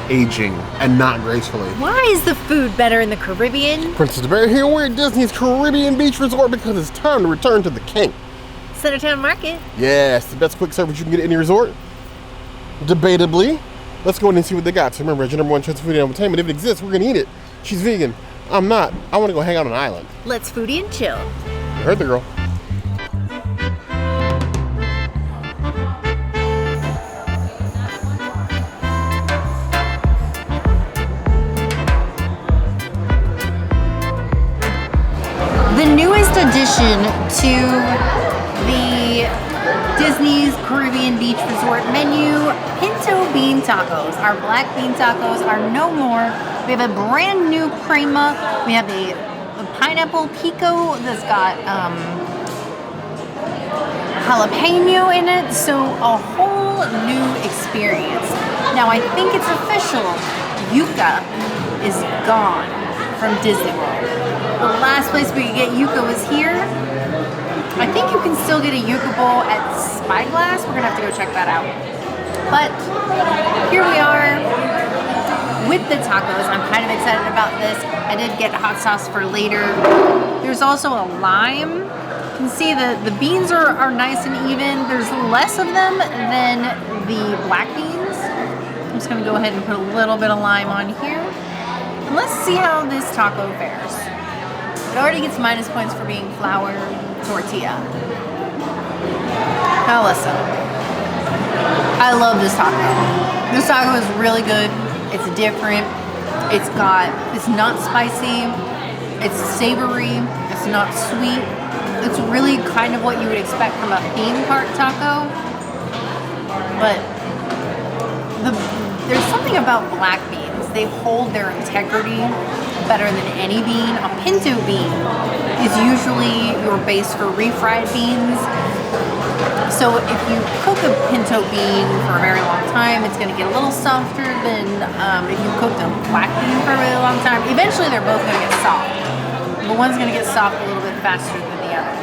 aging and not gracefully. Why is the food better in the Caribbean? Princess Bear here, we're at Disney's Caribbean Beach Resort because it's time to return to the king. CenterTown Market. Yes, the best quick service you can get at any resort. Debatably. Let's go in and see what they got. So remember, it's your #1 choice of food and entertainment. If it exists, we're gonna eat it. She's vegan. I'm not. I want to go hang out on an island. Let's foodie and chill. You heard the girl. The newest addition to the Disney's Caribbean Beach Resort menu, Pinto bean tacos. Our black bean tacos are no more. We have a brand new Crema. We have a pineapple Pico that's got jalapeno in it. So a whole new experience. Now I think it's official. Yuca is gone from Disney World. The last place we could get Yuca was here. I think you can still get a Yuca bowl at Spyglass. We're gonna have to go check that out. But here we are with the tacos. I'm kind of excited about this. I did get hot sauce for later. There's also a lime. You can see the beans are nice and even. There's less of them than the black beans. I'm just gonna go ahead and put a little bit of lime on here. And let's see how this taco fares. It already gets minus points for being flour tortilla. Now listen, I love this taco. This taco is really good. It's different. It's not spicy. It's savory. It's not sweet. It's really kind of what you would expect from a theme park taco. But there's something about black beans. They hold their integrity better than any bean. A pinto bean is usually your base for refried beans. So if you cook a pinto bean for a very long time, it's going to get a little softer than if you cooked a black bean for a really long time. Eventually they're both going to get soft. But one's going to get soft a little bit faster than the other.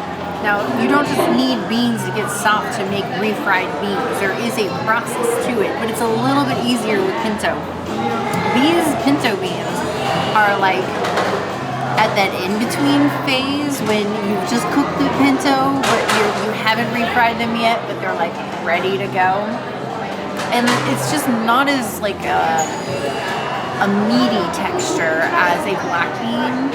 Now, you don't just need beans to get soft to make refried beans. There is a process to it, but it's a little bit easier with pinto. These pinto beans are like at that in-between phase when you've just cooked the pinto, but you haven't refried them yet, but they're like ready to go. And it's just not as like a meaty texture as a black bean,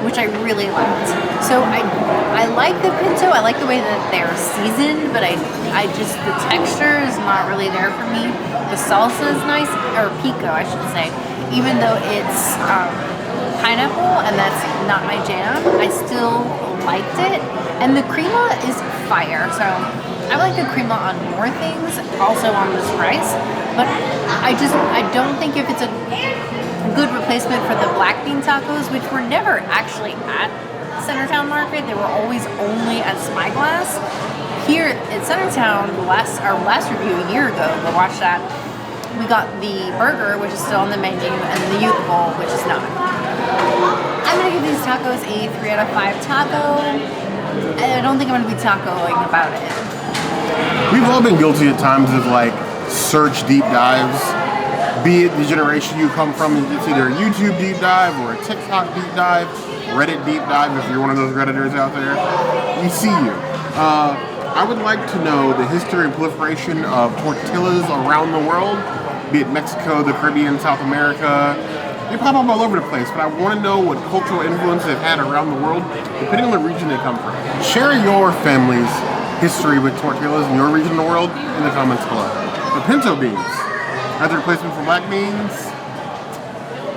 which I really liked. So I like the pinto. I like the way that they're seasoned, but the texture is not really there for me. The salsa is nice, or pico, I should say. Even though it's pineapple and that's not my jam, I still liked it. And the crema is fire. So I like the crema on more things, also on this rice. But I don't think if it's a good replacement for the black bean tacos, which were never actually at CenterTown Market. They were always only at Spyglass. Here at CenterTown, our last review a year ago, go watch that. We got the burger, which is still on the menu, and the Yuca bowl, which is not. I'm gonna give these tacos a 3 out of 5 taco. I don't think I'm gonna be tacoing about it. We've all been guilty at times of like search deep dives. Be it the generation you come from, it's either a YouTube deep dive or a TikTok deep dive, Reddit deep dive if you're one of those Redditors out there. We see you. I would like to know the history and proliferation of tortillas around the world, be it Mexico, the Caribbean, South America. They pop up all over the place, but I want to know what cultural influence they've had around the world, depending on the region they come from. Share your family's history with tortillas in your region of the world in the comments below. The pinto beans, as a replacement for black beans.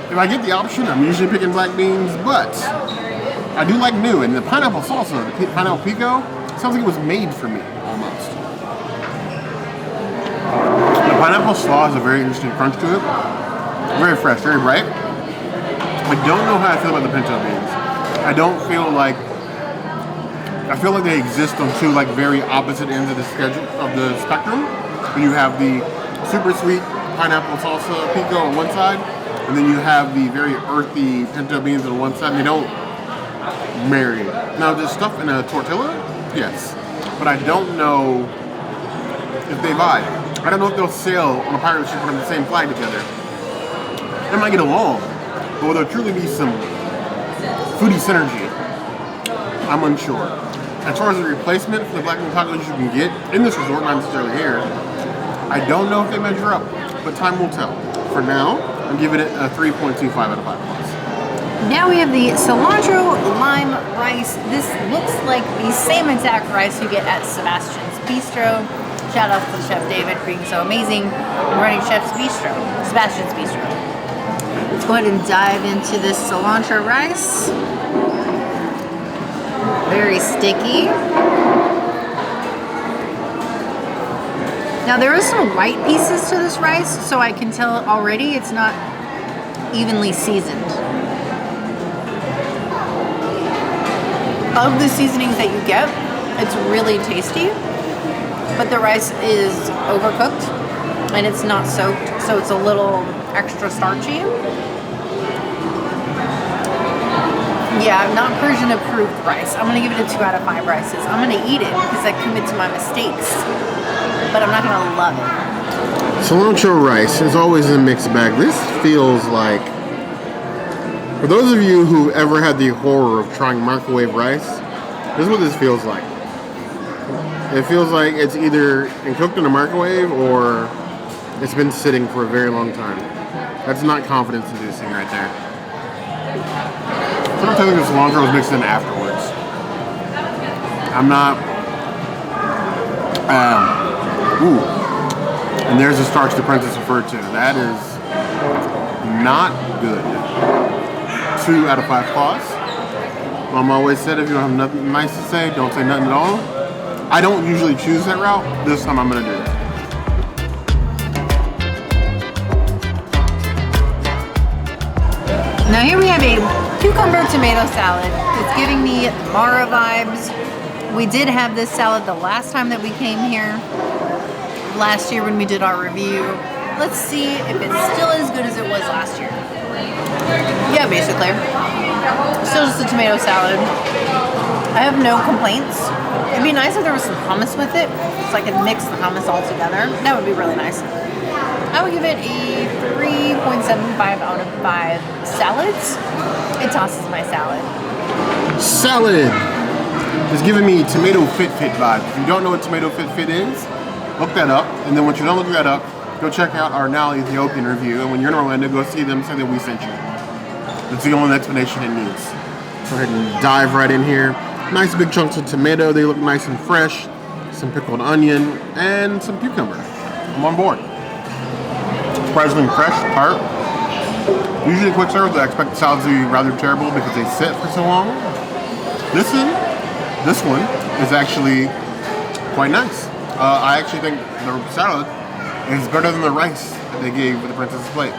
If I get the option, I'm usually picking black beans, but I do like new. And the pineapple salsa, the pineapple pico, sounds like it was made for me, almost. The pineapple slaw has a very interesting crunch to it. Very fresh, very bright. I don't know how I feel about the pinto beans. I feel like they exist on two like very opposite ends of the spectrum. When you have the super sweet pineapple salsa pico on one side, and then you have the very earthy pinto beans on one side. They don't marry. Now, the stuff in a tortilla, yes, but I don't know if they vibe. I don't know if they'll sail on a pirate ship on the same flag together. They might get along, but will there truly be some foodie synergy? I'm unsure. As far as the replacement for the black bean tacos you can get in this resort, not necessarily here, I don't know if they measure up, but time will tell. For now, I'm giving it a 3.25 out of 5 plus. Now we have the cilantro-lime rice. This looks like the same exact rice you get at Sebastian's Bistro. Shout out to Chef David for being so amazing running Sebastian's Bistro. Let's go ahead and dive into this cilantro rice. Very sticky. Now there are some white pieces to this rice, so I can tell already it's not evenly seasoned. Of the seasonings that you get, it's really tasty, but the rice is overcooked and it's not soaked, so it's a little extra starchy. Yeah, not Persian approved rice. I'm gonna give it a 2 out of 5 rices. I'm gonna eat it because I commit to my mistakes, but I'm not gonna love it. Cilantro rice is always a mixed bag. This feels like, for those of you who ever had the horror of trying microwave rice, this is what this feels like. It feels like it's either been cooked in a microwave or it's been sitting for a very long time. That's not confidence inducing right there. Sometimes I think the cilantro was mixed in afterwards. I'm not... And there's the starch the princess referred to. That is not good. 2 out of 5 claws. Mom always said if you don't have nothing nice to say, don't say nothing at all. I don't usually choose that route. This time I'm gonna do that. Now here we have a cucumber tomato salad. It's giving me Mara vibes. We did have this salad the last time that we came here. Last year when we did our review. Let's see if it's still as good as it was last year. Yeah, basically. Still just a tomato salad. I have no complaints. It'd be nice if there was some hummus with it, so I could mix the hummus all together. That would be really nice. I would give it a 3.75 out of 5 salads. It tosses my salad. Salad is giving me tomato fit vibes. If you don't know what tomato fit is, look that up. And then once you're done looking that up, go check out our Now Ethiopian review. And when you're in Orlando, go see them, say that we sent you. That's the only explanation it needs. Go ahead and dive right in here. Nice big chunks of tomato. They look nice and fresh. Some pickled onion and some cucumber. I'm on board. Surprisingly fresh, tart. Usually quick serve, I expect the salads to be rather terrible because they sit for so long. This one is actually quite nice. I actually think the salad is better than the rice that they gave with the princess's plate.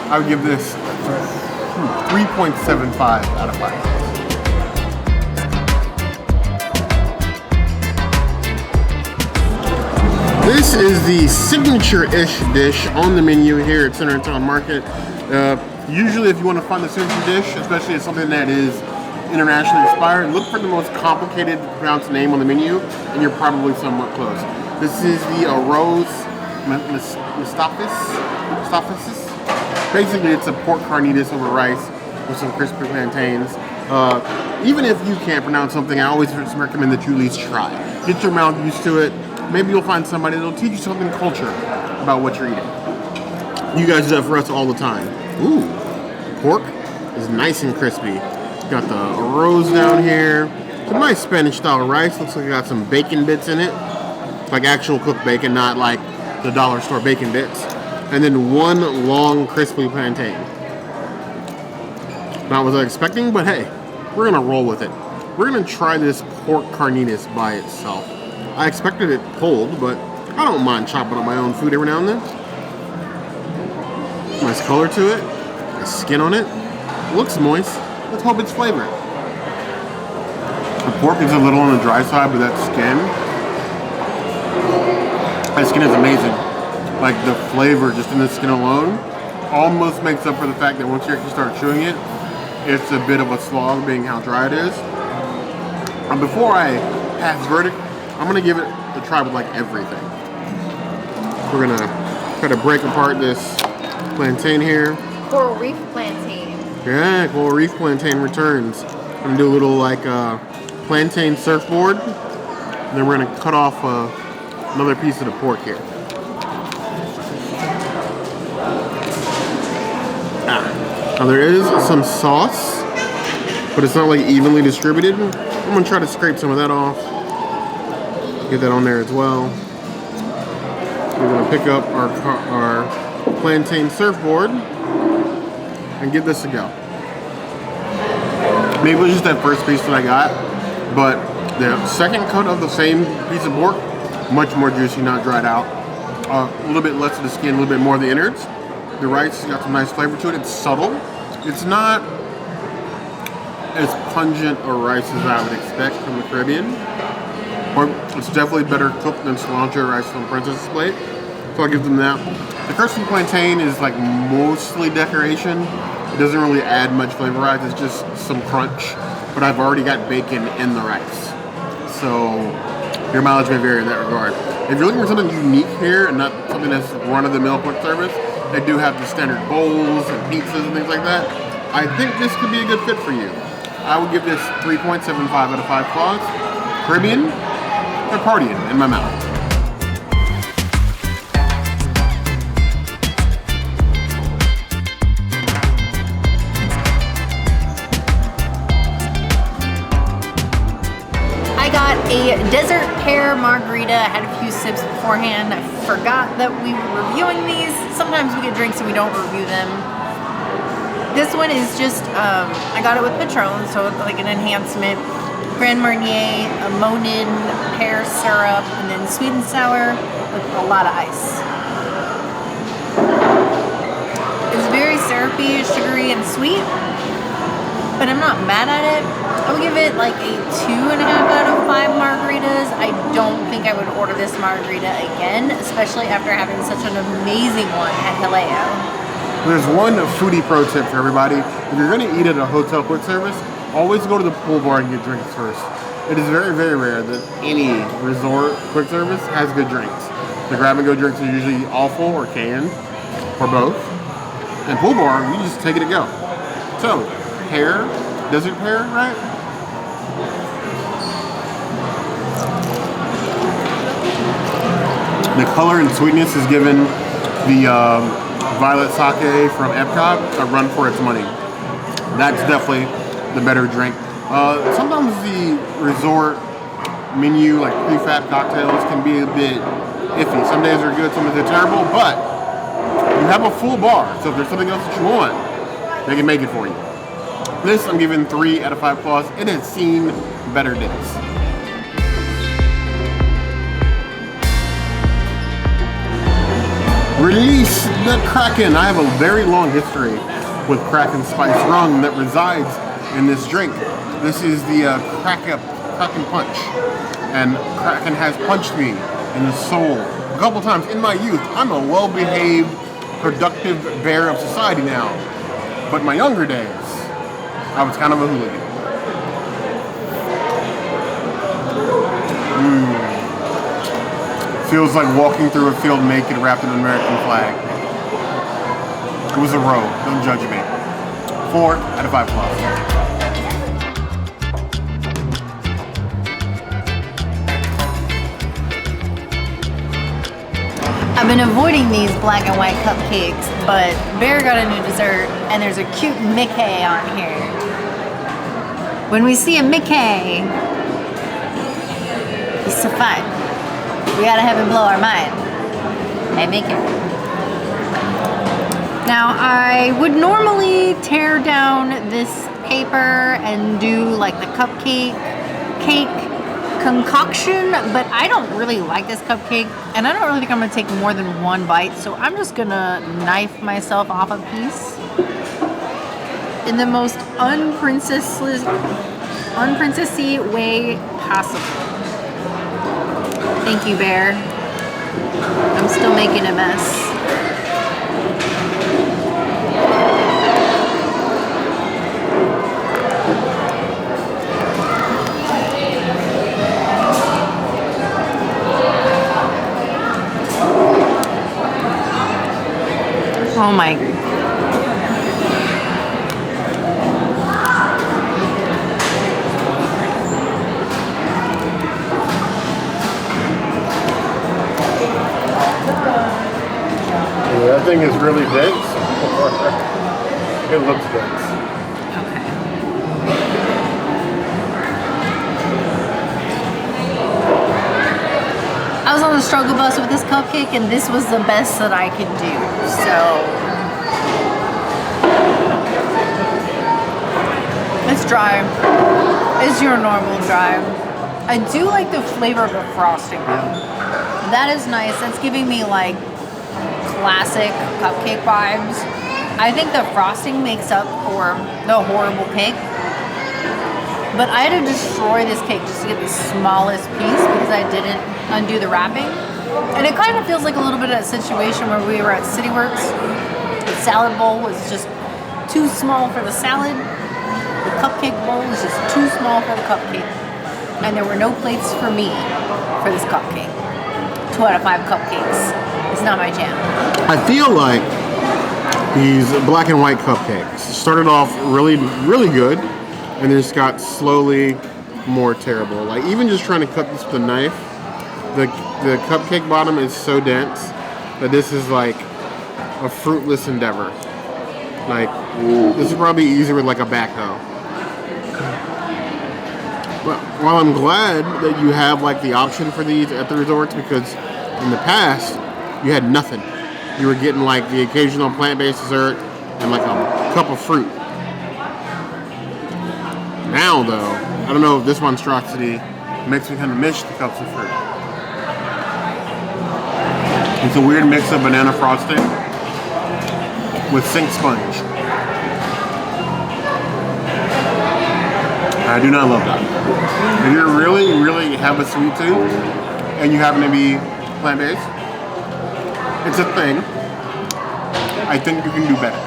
I would give this 3.75 out of 5. This is the signature-ish dish on the menu here at CenterTown Market. Usually if you want to find the signature dish, especially as something that is internationally inspired, look for the most complicated to pronounce name on the menu, and you're probably somewhat close. This is the Arroz Mamposteao. Basically, it's a pork carnitas over rice with some crispy plantains. Even if you can't pronounce something, I always recommend that you at least try. Get your mouth used to it. Maybe you'll find somebody that'll teach you something culture about what you're eating. You guys do that for us all the time. Ooh, pork is nice and crispy. Got the arroz down here. It's a nice Spanish style rice. Looks like it got some bacon bits in it. Like actual cooked bacon, not like the dollar store bacon bits. And then one long crispy plantain. Not what I was expecting, but hey, we're gonna roll with it. We're gonna try this pork carnitas by itself. I expected it pulled, but I don't mind chopping up my own food every now and then. Nice color to it. Nice skin on it. Looks moist. Let's hope it's flavored. The pork is a little on the dry side, but that skin is amazing. Like the flavor just in the skin alone almost makes up for the fact that once you actually start chewing it, it's a bit of a slog being how dry it is. And before I pass verdict, I'm gonna give it a try with like everything. We're gonna try to break apart this plantain here. Coral Reef plantain. Yeah, Coral Reef plantain returns. I'm gonna do a little like plantain surfboard. And then we're gonna cut off another piece of the pork here. Now there is some sauce, but it's not like evenly distributed. I'm gonna try to scrape some of that off. Get that on there as well. We're gonna pick up our plantain surfboard and give this a go. Maybe it was just that first piece that I got, but the second cut of the same piece of pork, much more juicy, not dried out. A little bit less of the skin, a little bit more of the innards. The rice has got some nice flavor to it. It's subtle. It's not as pungent a rice as I would expect from the Caribbean, but it's definitely better cooked than cilantro rice from Princess's Plate. So I'll give them that. The crispy plantain is like mostly decoration. It doesn't really add much flavor rise. It's just some crunch. But I've already got bacon in the rice, so your mileage may vary in that regard. If you're looking for something unique here and not something that's run-of-the-mill quick service, they do have the standard bowls and pizzas and things like that. I think this could be a good fit for you. I would give this 3.75 out of 5 claws. Caribbean, they're partying in my mouth. I got a desert pear margarita. I had a few sips beforehand. I forgot that we were reviewing these. Sometimes we get drinks and we don't review them. This one is just, I got it with Patron, so it's like an enhancement. Grand Marnier, a Monin, pear syrup, and then sweet and sour with a lot of ice. It's very syrupy, sugary, and sweet, but I'm not mad at it. I would give it like a 2.5 out of 5 margaritas. I don't think I would order this margarita again, especially after having such an amazing one at Gallo. There's one foodie pro tip for everybody. If you're gonna eat at a hotel quick service, always go to the pool bar and get drinks first. It is very, very rare that any resort quick service has good drinks. The grab-and-go drinks are usually awful or canned, or both. And pool bar, you just take it to go. So, pear, desert pear, right? The color and sweetness is given the violet sake from Epcot a run for its money. That's definitely the better drink. Sometimes the resort menu, like prefab cocktails, can be a bit iffy. Some days are good, some days are terrible, but you have a full bar, so if there's something else that you want, they can make it for you. This I'm giving 3 out of 5 claws. It has seen better days. Release the Kraken. I have a very long history with Kraken Spice Rum that resides in this drink. This is the Kraken Punch. And Kraken has punched me in the soul a couple times in my youth. I'm a well-behaved, productive bear of society now. But in my younger days, I was kind of a hooligan. Feels like walking through a field naked wrapped in an American flag. It was a row. Don't judge me. 4 out of 5 claws. I've been avoiding these black and white cupcakes, but Bear got a new dessert, and there's a cute Mickey on here. When we see a Mickey, he's so fun. We gotta have him blow our mind. Hey, Mickey. Now, I would normally tear down this paper and do like the cupcake cake concoction, but I don't really like this cupcake, and I don't really think I'm gonna take more than 1 bite, so I'm just gonna knife myself off a piece in the most unprincessy way possible. Thank you, Bear. I'm still making a mess. Oh my really dense or it looks dense. Okay. I was on the struggle bus with this cupcake, and this was the best that I could do. So it's dry. It's your normal dry. I do like the flavor of the frosting. That is nice. That's giving me like classic cupcake vibes. I think the frosting makes up for the horrible cake. But I had to destroy this cake just to get the smallest piece because I didn't undo the wrapping. And it kind of feels like a little bit of a situation where we were at CityWorks. The salad bowl was just too small for the salad. The cupcake bowl was just too small for the cupcake. And there were no plates for me for this cupcake. 2 out of 5 cupcakes. It's not my jam. I feel like these black and white cupcakes started off really, really good, and then just got slowly more terrible. Like even just trying to cut this with a knife, the cupcake bottom is so dense that this is like a fruitless endeavor. Like this is probably easier with like a backhoe. But while I'm glad that you have like the option for these at the resorts, because in the past you had nothing. You were getting like the occasional plant-based dessert and like a cup of fruit. Now though, I don't know if this monstrosity makes me kind of miss the cups of fruit. It's a weird mix of banana frosting with sink sponge. I do not love that. If you really, really have a sweet tooth and you happen to be plant-based, it's a thing. I think you can do better.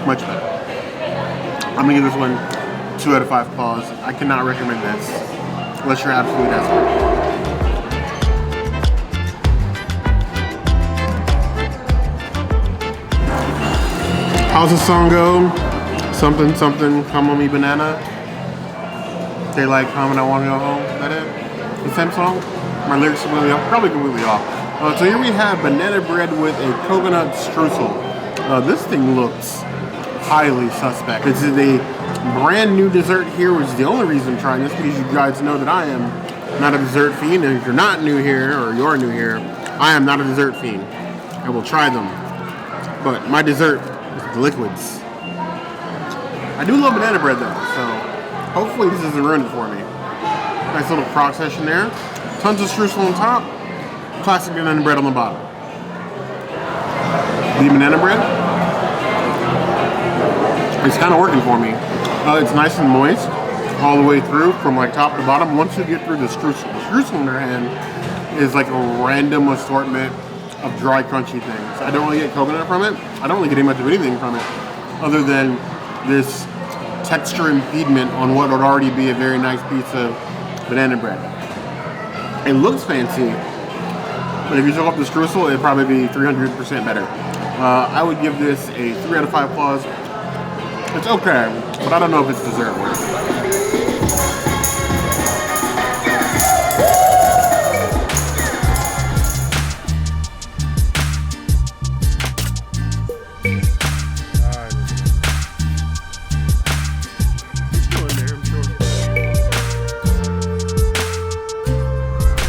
Much better. I'm gonna give this one 2 out of 5 claws. I cannot recommend this unless you're absolutely desperate. How's the song go? Something, something, come on me banana. They like come and I want to go home. Is that it? The same song? My lyrics are probably completely off. So here we have banana bread with a coconut streusel. This thing looks highly suspect. This is a brand new dessert here, which is the only reason I'm trying this, because you guys know that I am not a dessert fiend, and if you're not new here, or you're new here, I am not a dessert fiend. I will try them. But my dessert is the liquids. I do love banana bread though, so hopefully this doesn't ruin it for me. Nice little crock section there. Tons of streusel on top. Classic banana bread on the bottom. The banana bread is kind of working for me. It's nice and moist all the way through from like top to bottom. Once you get through the streusel in your hand is like a random assortment of dry crunchy things. I don't really get coconut from it. I don't really get much of anything from it other than this texture impediment on what would already be a very nice piece of banana bread. It looks fancy, but if you took up the streusel, it'd probably be 300% better. I would give this a 3 out of 5 claws. It's okay, but I don't know if it's dessert worthy.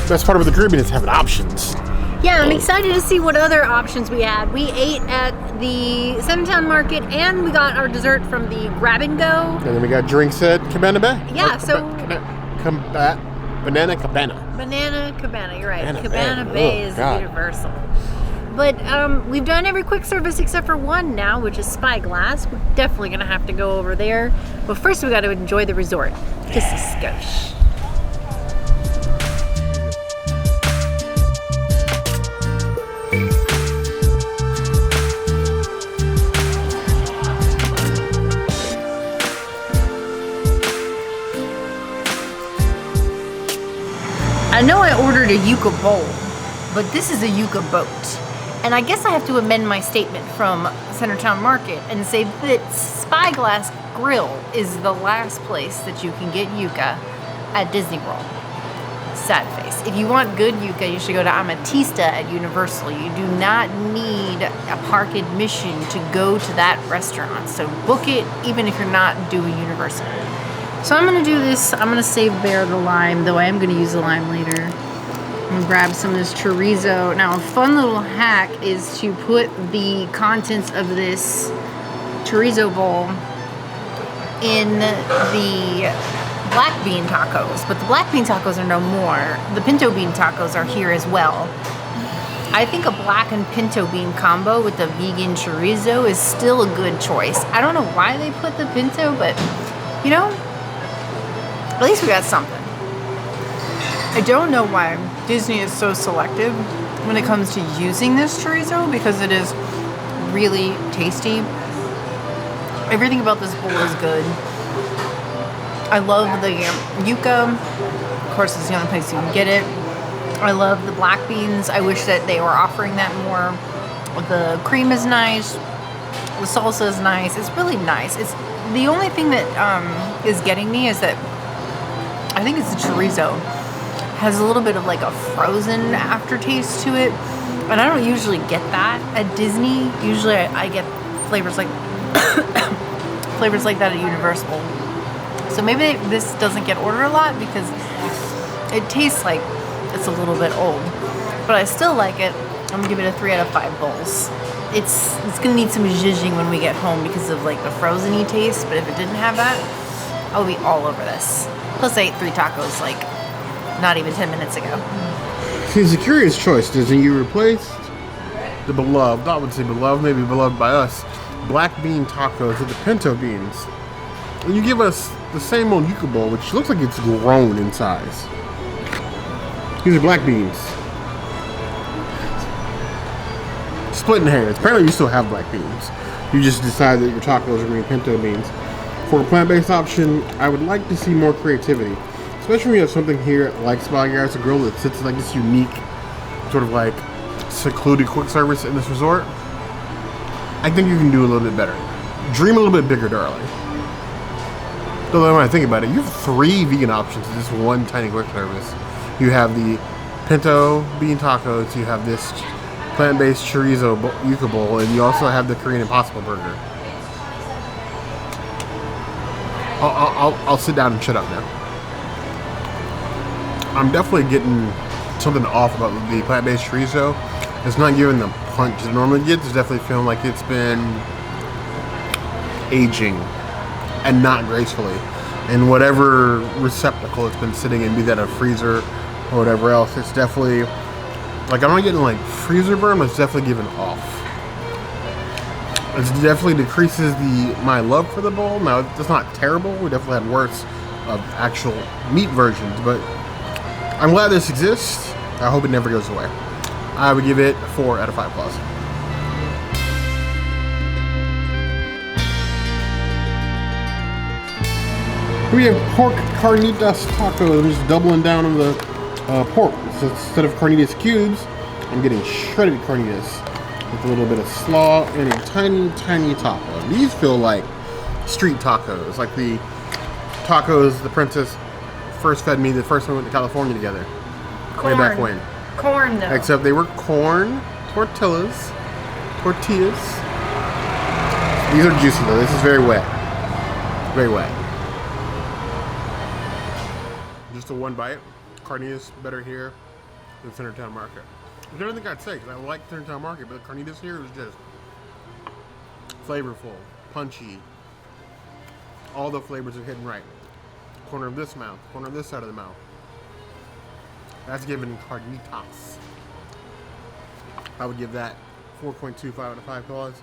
Best part of the Caribbean is having options. Yeah, I'm excited to see what other options we had. We ate at the CenterTown Market, and we got our dessert from the Grab and Go. And then we got drinks at Cabana Bay. Yeah, Banana Cabana. Banana Cabana, you're right. Cabana Bay is universal. But we've done every quick service except for one now, which is Spyglass. We're definitely going to have to go over there. But first we got to enjoy the resort. Just a skosh. I know I ordered a Yuca bowl, but this is a Yuca boat. And I guess I have to amend my statement from CenterTown Market and say that Spyglass Grill is the last place that you can get Yuca at Disney World. sad face. If you want good yuca, you should go to Amatista at Universal. You do not need a park admission to go to that restaurant. So book it even if you're not doing Universal. So I'm gonna do this. I'm gonna save bare the lime, though I am gonna use the lime later. I'm gonna grab some of this chorizo. Now a fun little hack is to put the contents of this chorizo bowl in the black bean tacos, but the black bean tacos are no more. The pinto bean tacos are here as well. I think a black and pinto bean combo with the vegan chorizo is still a good choice. I don't know why they put the pinto, but you know, at least we got something. I don't know why Disney is so selective when it comes to using this chorizo, because it is really tasty. Everything about this bowl is good. I love the yuca. Of course, it's the only place you can get it. I love the black beans. I wish that they were offering that more. The cream is nice. The salsa is nice. It's really nice. It's the only thing that is getting me is that I think it's the chorizo. Has a little bit of like a frozen aftertaste to it. And I don't usually get that at Disney. Usually I get flavors like flavors like that at Universal. So maybe this doesn't get ordered a lot because it tastes like it's a little bit old. But I still like it. I'm gonna give it a 3 out of 5 bowls. It's gonna need some zhuzhing when we get home because of like the frozen-y taste, but if it didn't have that, I'll be all over this. Plus I ate 3 tacos like not even 10 minutes ago. See, it's a curious choice, Disney. You replaced the beloved, I would say beloved, maybe beloved by us, black bean tacos with the pinto beans. And you give us the same old yuca bowl, which looks like it's grown in size. These are black beans. Splitting hairs. Apparently you still have black beans. You just decided that your tacos are going to be pinto beans. For a plant-based option, I would like to see more creativity. Especially when you have something here like Spyglass Grill that sits like this unique, sort of like secluded quick service in this resort. I think you can do a little bit better. Dream a little bit bigger, darling. Though when I think about it, you have 3 vegan options in this one tiny quick service. You have the pinto bean tacos, you have this plant-based chorizo yuca bowl, and you also have the Korean Impossible burger. I'll sit down and shut up now. I'm definitely getting something off about the plant-based chorizo. It's not giving the punch it normally gets. It's definitely feeling like it's been aging and not gracefully. And whatever receptacle it's been sitting in, be that a freezer or whatever else, it's definitely, like, I'm not getting like freezer burn, but it's definitely giving off. It definitely decreases my love for the bowl. Now, it's not terrible. We definitely had worse of actual meat versions, but I'm glad this exists. I hope it never goes away. I would give it 4 out of 5 plus. We have pork Carnitas tacos. I'm just doubling down on the pork. So instead of Carnitas cubes, I'm getting shredded Carnitas with a little bit of slaw and a tiny, tiny taco. These feel like street tacos, like the tacos the princess first fed me the first time we went to California together. Corn. Way back when. Corn, though. Except they were corn tortillas. These are juicy though. This is very wet. Very wet. Just a one bite. Carnitas better here than CenterTown Market. Which I don't think I'd say, because I like CenterTown Market, but the Carnitas here is just flavorful, punchy. All the flavors are hidden right. Corner of this mouth, corner of this side of the mouth. That's given Carnitas. I would give that 4.25 out of 5 claws.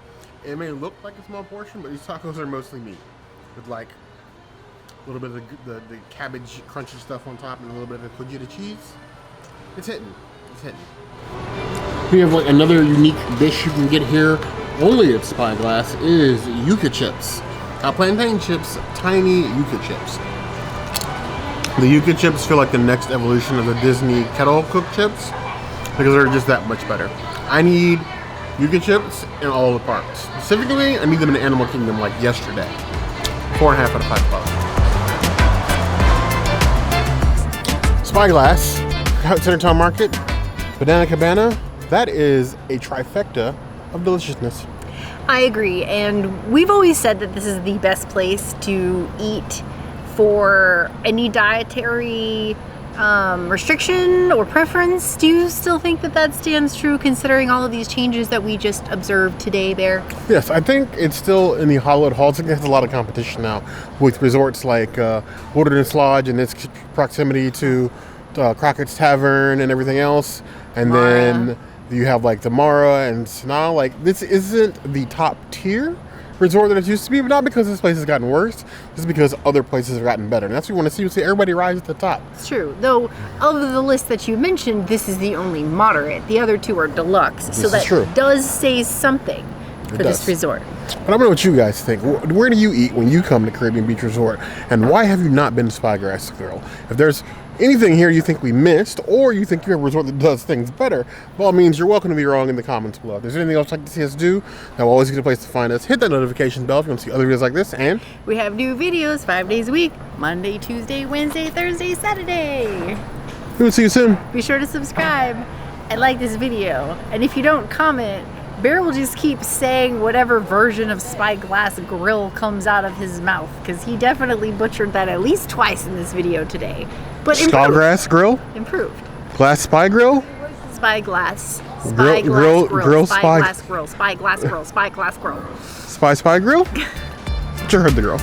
It may look like a small portion, but these tacos are mostly meat. With like a little bit of the cabbage crunchy stuff on top and a little bit of the cojita cheese. It's hitting. It's hitting. We have like another unique dish you can get here only at Spyglass is Yuca chips. Now plantain chips, tiny Yuca chips. The Yuca chips feel like the next evolution of the Disney kettle cooked chips because they're just that much better. I need Yuca chips in all the parks. Specifically, I need them in Animal Kingdom like yesterday. 4.5 out of 5 bucks. Spyglass CenterTown Market, Banana Cabana, that is a trifecta of deliciousness. I agree, and we've always said that this is the best place to eat for any dietary restriction or preference. Do you still think that that stands true considering all of these changes that we just observed today there? Yes, I think it's still in the Hollywood Halls. It has a lot of competition now with resorts like Wilderness Lodge and its proximity to Crockett's Tavern and everything else. And then you have like the Mara and Sanaa. Like, this isn't the top tier resort that it used to be, but not because this place has gotten worse, just because other places have gotten better. And that's what we want to see. We see everybody rise at the top. It's true. Though, of the list that you mentioned, this is the only moderate. The other two are deluxe. So that does say something for this resort. But I don't know what you guys think. Where do you eat when you come to Caribbean Beach Resort? And why have you not been to Spyglass Grill? If there's anything here you think we missed, or you think you have a resort that does things better, by all means, you're welcome to be wrong in the comments below. If there's anything else you'd like to see us do, that will always get a place to find us. Hit that notification bell if you want to see other videos like this. And we have new videos 5 days a week: Monday, Tuesday, Wednesday, Thursday, Saturday. We will see you soon. Be sure to subscribe and like this video. And if you don't comment, Bear will just keep saying whatever version of Spyglass Grill comes out of his mouth, because he definitely butchered that at least twice in this video today. But Spyglass Grill? Improved. Glass Spy Grill? Spyglass. Spyglass Grill. Spyglass Grill. Spyglass Grill. Spyglass Grill. Spy Grill? But you heard the girl.